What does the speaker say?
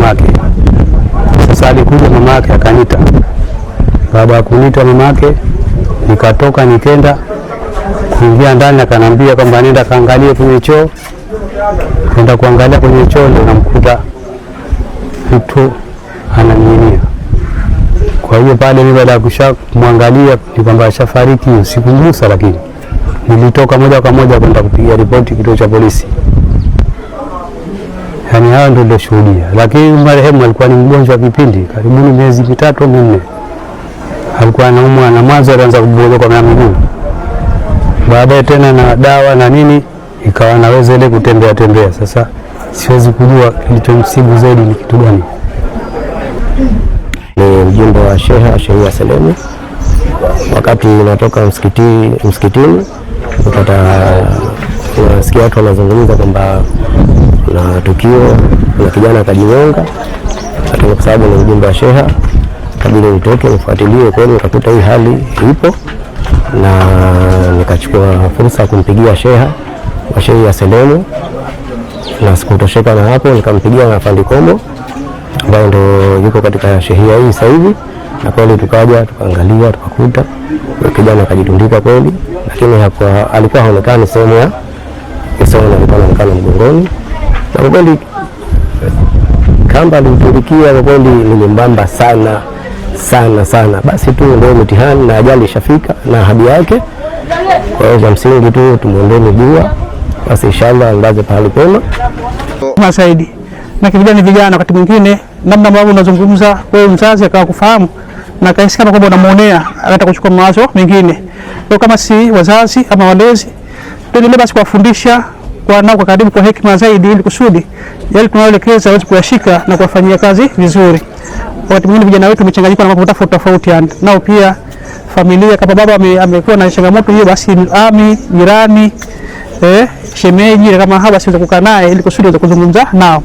mamake. Sasa alikuja mamake akanita. Baada ya kunita mamake, nikatoka nikenda kuingia ndani, akanambia kwamba nenda kaangalie kwenye choo. Kwenda kuangalia kwenye choo ndio namkuta mtu ananing'inia. Kwa hiyo pale mimi baada ya kumwangalia ni kwamba ashafariki, sikumgusa, lakini nilitoka moja kwa moja kwenda kupiga ripoti kituo cha polisi. Yaani hao ndio nilishuhudia. Lakini marehemu alikuwa ni mgonjwa kipindi karibuni miezi 3 au 4. Alikuwa anaumwa na mwanzo alianza kubojoka kwa miguu. Baadaye tena na dawa na nini ikawa naweza ile kutembea. Sasa siwezi kujua kilichomsibu zaidi ni kitu gani. Ni mjumbe wa Sheikh Selemu. Wakati natoka msikitini nasikia watu wanazungumza kwamba na tukio na kijana akajinyonga, lakini kwa sababu ni mjumbe wa Sheikh kabla nitoke nifuatilie kweli, nikakuta hii hali ipo, na nikachukua fursa kumpigia Sheikh Selemu, na sikutosheka na hapo nikampigia na Afandi Kombo ambaye ndo yuko katika shehia hii sasa hivi, na kweli tukaja tukaangalia tukakuta kijana akajitundika kweli, lakini alikuwa haonekani sehemu ya alikuwa anaonekana mgongoni, na kweli kamba alitundikia kwa kweli ni mbamba sana. Basi tu ndio mtihani na ajali ishafika na ahadi yake. Kwa hiyo msingi tu tumuombe dua, basi inshallah alaze pahali pema Saidi. Na vijana wakati mwingine namna ambavyo unazungumza wewe mzazi akawa kufahamu na kaisi kama kwamba unamuonea, hata kuchukua mawazo mengine. Kwa kama si wazazi ama walezi, tuendelee basi kuwafundisha kwa karibu kwa hekima zaidi, ili kusudi yale tunayoelekeza waweze kuyashika na kuwafanyia kazi vizuri. Wakati mwingine vijana wetu wamechanganyika na mambo tofauti, nao pia familia kama baba amekuwa na changamoto hiyo, basi ami jirani shemeji kama hawa siweza kukaa naye ili kusudi waweze kuzungumza nao.